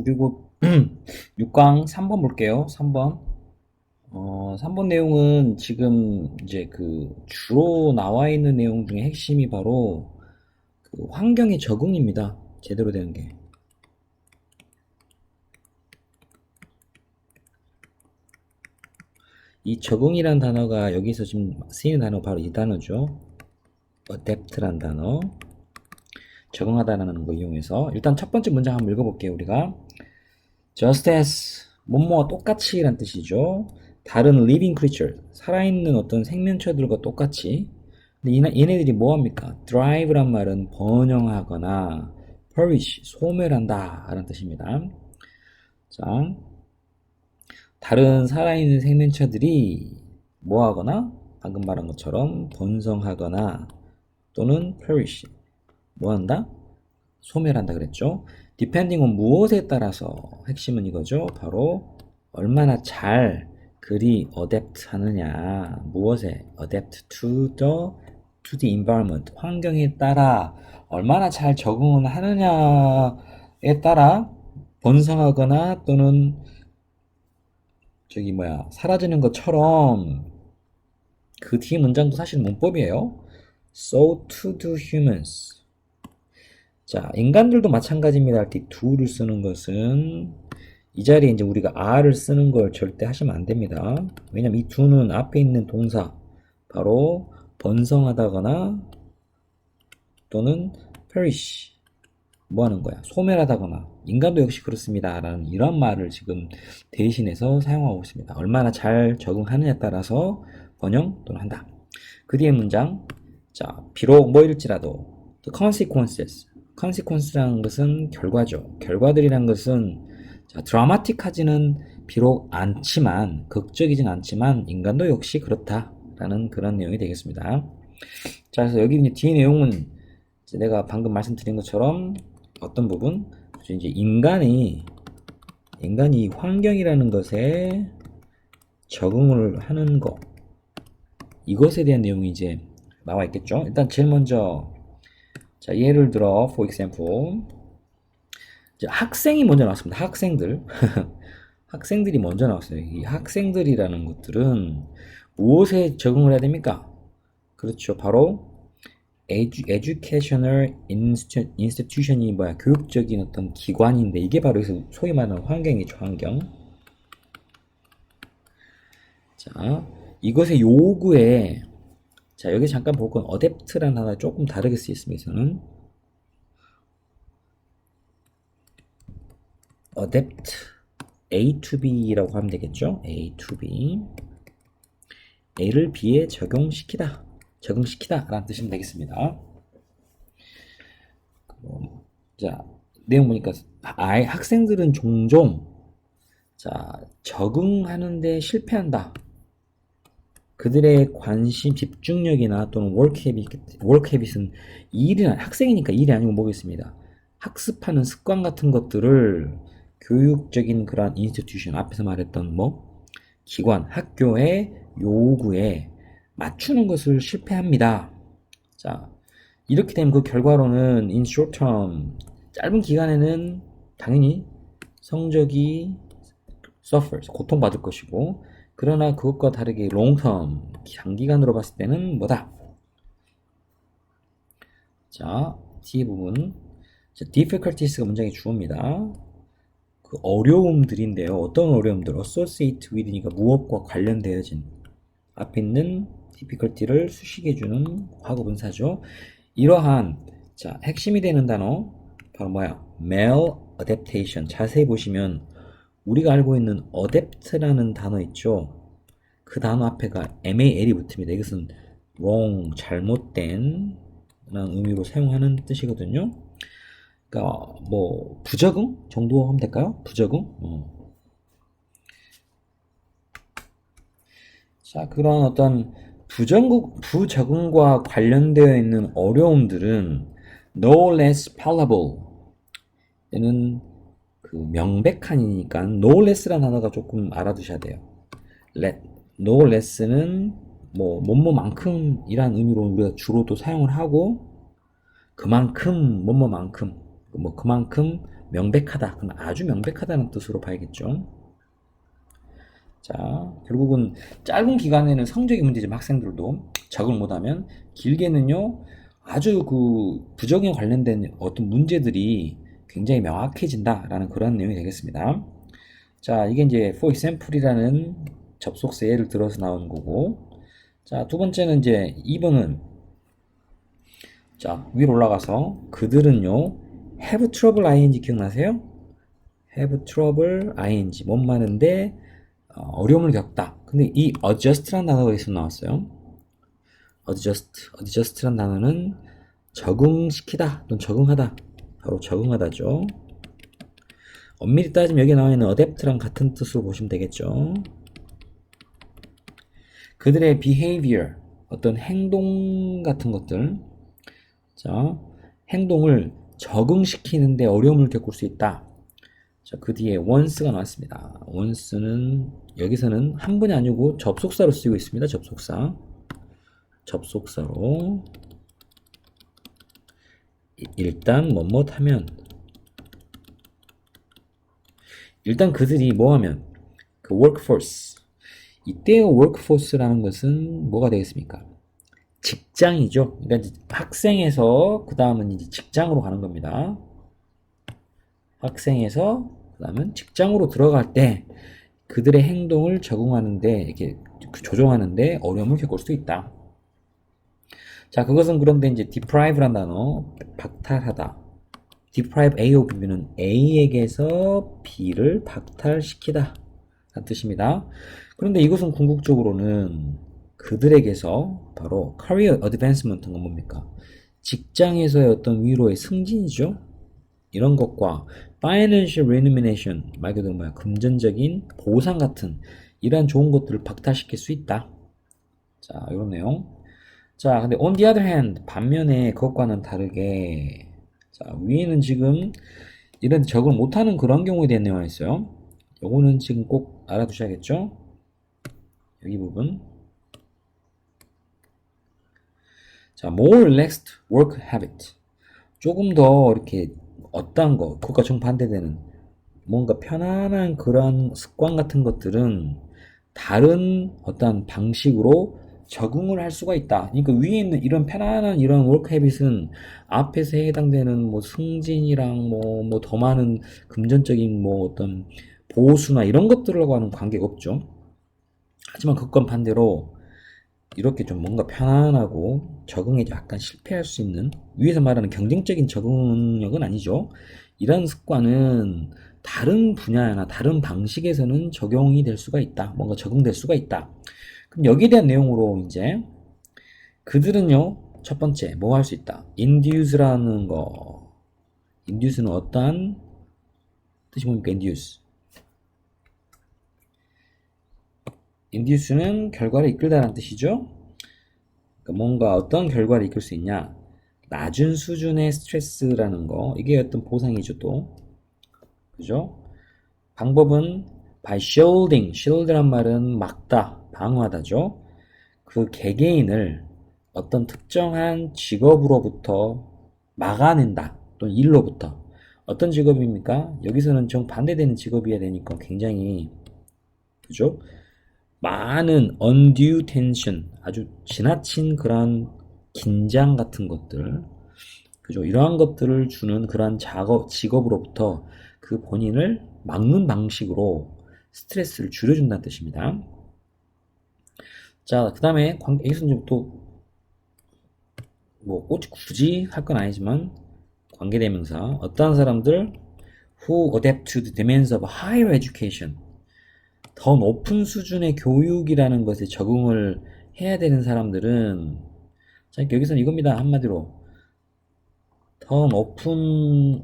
그리고 6강 3번 볼게요. 3번. 3번 내용은 지금 이제 그 주로 나와 있는 내용 중에 핵심이 바로 그 환경의 적응입니다. 제대로 되는 게. 이 적응이란 단어가 여기서 지금 쓰이는 단어가 바로 이 단어죠. adapt란 단어. 적응하다라는 거 이용해서 일단 첫 번째 문장 한번 읽어볼게요. 우리가 just as 뭐뭐와 똑같이 란 뜻이죠. 다른 living creature 살아있는 어떤 생명체들과 똑같이. 근데 얘네들이 뭐합니까? drive란 말은 번영하거나 perish 소멸한다 라는 뜻입니다. 자, 다른 살아있는 생명체들이 뭐하거나 방금 말한 것처럼 번성하거나 또는 perish 뭐한다? 소멸한다 그랬죠. depending on 무엇에 따라서 핵심은 이거죠. 바로 얼마나 잘 글이 adapt 하느냐. 무엇에? adapt to the environment. 환경에 따라 얼마나 잘 적응을 하느냐에 따라 번성하거나 또는 사라지는 것처럼 그 뒤에 문장도 사실 문법이에요. So to do humans. 자, 인간들도 마찬가지입니다. 할 때 do를 쓰는 것은 이 자리에 이제 우리가 are를 쓰는 걸 절대 하시면 안 됩니다. 왜냐면 이 do는 앞에 있는 동사 바로 번성하다거나 또는 perish 뭐 하는 거야? 소멸하다거나 인간도 역시 그렇습니다. 라는 이런 말을 지금 대신해서 사용하고 있습니다. 얼마나 잘 적응하느냐에 따라서 번영 또는 한다. 그 뒤에 문장 자, 비록 뭐일지라도 the consequence라는 것은 결과죠. 결과들이란 것은 자, 드라마틱하지는 비록 않지만 극적이진 않지만 인간도 역시 그렇다라는 그런 내용이 되겠습니다. 자, 그래서 여기 이제 뒤에 내용은 이제 내가 방금 말씀드린 것처럼 어떤 부분 이제 인간이 환경이라는 것에 적응을 하는 것 이것에 대한 내용이 이제 나와 있겠죠. 일단 제일 먼저 자, 예를 들어 for example 이제 학생이 먼저 나왔습니다. 학생들 학생들이 먼저 나왔어요. 이 학생들이라는 것들은 무엇에 적응을 해야 됩니까? 그렇죠. 바로 educational institution이 뭐야? 교육적인 어떤 기관인데 이게 바로 여기서 소위 말하는 환경이죠. 환경. 자, 이것의 요구에 자, 여기 잠깐 볼 건 adapt라는 단어가 조금 다르게 쓰였습니다. 저는 adapt A to B라고 하면 되겠죠. A to B A를 B에 적용시키다 라는 뜻이면 되겠습니다. 자, 내용 보니까 학생들은 종종 자, 적응하는데 실패한다. 그들의 관심, 집중력이나 또는 워크헤빗은 학생이니까 일이 아니고 뭐겠습니다. 학습하는 습관 같은 것들을 교육적인 그런 인스티튜션, 앞에서 말했던 기관, 학교의 요구에 맞추는 것을 실패합니다. 자, 이렇게 되면 그 결과로는 in short term, 짧은 기간에는 당연히 성적이 suffers, 고통받을 것이고, 그러나 그것과 다르게 long term, 장기간으로 봤을 때는 뭐다? 자, 뒤에 부분. 자, difficulties가 문장의 주어입니다. 그 어려움들인데요. 어떤 어려움들? associate with니까 무엇과 관련되어진 앞에 있는 difficulty를 수식해주는 과거분사죠. 이러한 자 핵심이 되는 단어 바로 뭐야? maladaptation. 자세히 보시면 우리가 알고 있는 adapt라는 단어 있죠. 그 단어 앞에가 mal이 붙습니다. 이것은 wrong, 잘못된 라는 의미로 사용하는 뜻이거든요. 그러니까 부적응 정도 하면 될까요? 부적응. 자, 그런 어떤 부적응과 관련되어 있는 어려움들은 no less palatable. 얘는 그 명백한이니까 no less라는 단어가 조금 알아두셔야 돼요. no less는 뭐뭐만큼이란 의미로 우리가 주로 또 사용을 하고 그만큼 뭐뭐만큼 그만큼 명백하다. 그럼 아주 명백하다는 뜻으로 봐야겠죠. 자, 결국은 짧은 기간에는 성적이 문제지만 학생들도 적응 못하면 길게는요, 아주 그 부정에 관련된 어떤 문제들이 굉장히 명확해진다라는 그런 내용이 되겠습니다. 자, 이게 이제 for example이라는 접속사 예를 들어서 나온 거고, 자, 두 번째는 이제 2번은 자, 위로 올라가서 그들은요, have trouble ing 기억나세요? have trouble ing 뭔 말인데 어려움을 겪다. 근데 이 adjust라는 단어가 여기서 나왔어요. adjust라는 단어는 적응시키다 또는 적응하다. 바로 적응하다죠. 엄밀히 따지면 여기 나와 있는 adapt랑 같은 뜻으로 보시면 되겠죠. 그들의 behavior, 어떤 행동 같은 것들, 자, 행동을 적응시키는데 어려움을 겪을 수 있다. 자, 그 뒤에 once가 나왔습니다. once는 여기서는 한 번이 아니고 접속사로 쓰이고 있습니다. 접속사로 일단 뭐뭇 하면 일단 그들이 뭐 하면 그 workforce 이때의 workforce라는 것은 뭐가 되겠습니까? 직장이죠. 그러니까 이제 학생에서 그 다음은 이제 직장으로 가는 겁니다. 학생에서 그 다음은 직장으로 들어갈 때 그들의 행동을 적응하는데 이렇게 조정하는데 어려움을 겪을 수도 있다. 자, 그것은 그런데 이제 deprive란 단어 박탈하다. deprive A of B는 A에게서 B를 박탈시키다 라는 뜻입니다. 그런데 이것은 궁극적으로는 그들에게서 바로 career advancement가 뭡니까? 직장에서의 어떤 위로의 승진이죠. 이런 것과 financial remuneration 말 그대로 뭐야 금전적인 보상 같은 이러한 좋은 것들을 박탈시킬 수 있다. 자, 이런 내용. 자, 근데 on the other hand 반면에 그것과는 다르게 자, 위에는 지금 이런 적응을 못하는 그런 경우에 대한 내용이 있어요. 요거는 지금 꼭 알아두셔야겠죠. 여기 부분. 자, more relaxed work habit. 조금 더 이렇게 어떤 거, 그것과 정반대되는 뭔가 편안한 그런 습관 같은 것들은 다른 어떤 방식으로 적응을 할 수가 있다. 그러니까 위에 있는 이런 편안한 이런 워크 헤빗은 앞에서 해당되는 뭐 승진이랑 뭐 더 많은 금전적인 뭐 어떤 보수나 이런 것들하고는 관계가 없죠. 하지만 그건 반대로 이렇게 좀 뭔가 편안하고 적응에 약간 실패할 수 있는 위에서 말하는 경쟁적인 적응력은 아니죠. 이런 습관은 다른 분야나 다른 방식에서는 적용이 될 수가 있다. 뭔가 적응될 수가 있다. 그럼 여기에 대한 내용으로 이제 그들은요 첫 번째 뭐 할 수 있다. induce라는 거. induce는 어떠한 뜻이 뭡니까? induce는 결과를 이끌다라는 뜻이죠. 그러니까 뭔가 어떤 결과를 이끌 수 있냐. 낮은 수준의 스트레스라는 거. 이게 어떤 보상이죠 또. 그죠? 방법은 by shield란 말은 막다, 방어하다죠. 그 개개인을 어떤 특정한 직업으로부터 막아낸다. 또는 일로부터. 어떤 직업입니까? 여기서는 정반대되는 직업이어야 되니까 굉장히 그죠? 많은 undue tension, 아주 지나친 그런 긴장 같은 것들, 그죠? 이러한 것들을 주는 그러한 직업으로부터 그 본인을 막는 방식으로 스트레스를 줄여준다는 뜻입니다. 자, 그 다음에 여기서 이제 또 뭐 굳이 할 건 아니지만 관계대명사 어떠한 사람들 who adapt to the demands of higher education 더 높은 수준의 교육이라는 것에 적응을 해야 되는 사람들은 자, 여기서는 이겁니다. 한마디로 더 높은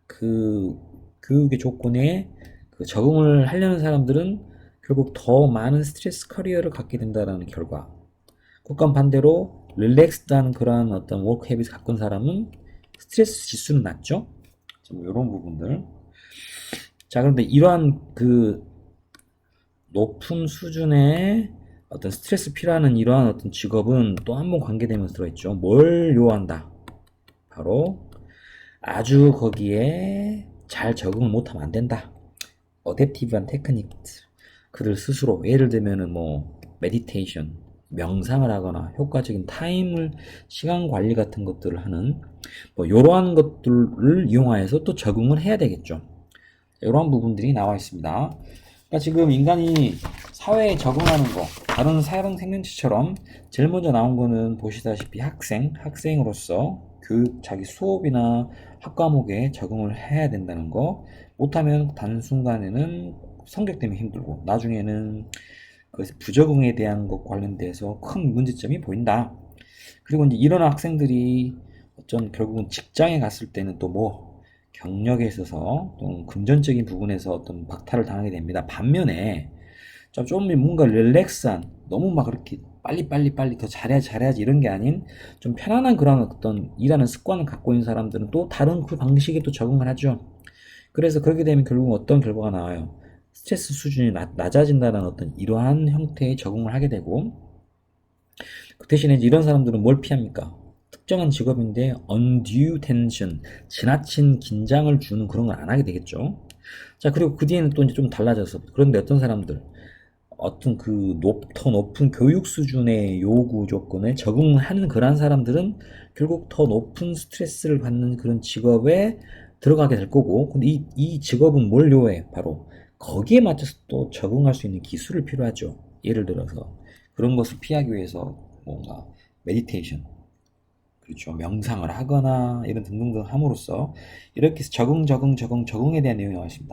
그 교육의 조건에 그 적응을 하려는 사람들은 결국 더 많은 스트레스 커리어를 갖게 된다는 결과. 그건 반대로 릴렉스드한 그러한 어떤 워크 헤빗을 갖고 있는 사람은 스트레스 지수는 낮죠. 뭐 이런 부분들. 자, 그런데 이러한 그 높은 수준의 어떤 스트레스 필요하는 이러한 어떤 직업은 또 한 번 관계되면서 들어있죠. 뭘 요한다? 바로 아주 거기에 잘 적응을 못하면 안 된다. 어댑티브한 테크닉 그들 스스로 예를 들면은 뭐 메디테이션 명상을 하거나 효과적인 타임을 시간 관리 같은 것들을 하는 뭐 이러한 것들을 이용하여서 또 적응을 해야 되겠죠. 이러한 부분들이 나와 있습니다. 그러니까 지금 인간이 사회에 적응하는 거 다른 사람 생명체처럼 제일 먼저 나온 거는 보시다시피 학생으로서 교육 자기 수업이나 학과목에 적응을 해야 된다는 거 못하면 단순간에는 성격 때문에 힘들고 나중에는 그 부적응에 대한 것 관련돼서 큰 문제점이 보인다. 그리고 이제 이런 학생들이 어쩐 결국은 직장에 갔을 때는 또 뭐 경력에 있어서 또 금전적인 부분에서 어떤 박탈을 당하게 됩니다. 반면에 좀 뭔가 릴렉스한 너무 막 그렇게 빨리 더 잘해야지 이런 게 아닌 좀 편안한 그런 어떤 일하는 습관을 갖고 있는 사람들은 또 다른 그 방식에 또 적응을 하죠. 그래서 그렇게 되면 결국 어떤 결과가 나와요. 스트레스 수준이 낮아진다는 어떤 이러한 형태의 적응을 하게 되고 그 대신에 이런 사람들은 뭘 피합니까? 특정한 직업인데 undue tension, 지나친 긴장을 주는 그런 걸 안 하게 되겠죠. 자, 그리고 그 뒤에는 또 이제 좀 달라져서 그런데 어떤 사람들 어떤 그 더 높은 교육 수준의 요구 조건에 적응하는 그러한 사람들은 결국 더 높은 스트레스를 받는 그런 직업에 들어가게 될 거고, 근데 이 직업은 뭘 요해? 바로 거기에 맞춰서 또 적응할 수 있는 기술을 필요하죠. 예를 들어서 그런 것을 피하기 위해서 뭔가 메디테이션, 그렇죠. 명상을 하거나 이런 등등등 함으로써 이렇게 해서 적응에 대한 내용이 나와 있습니다.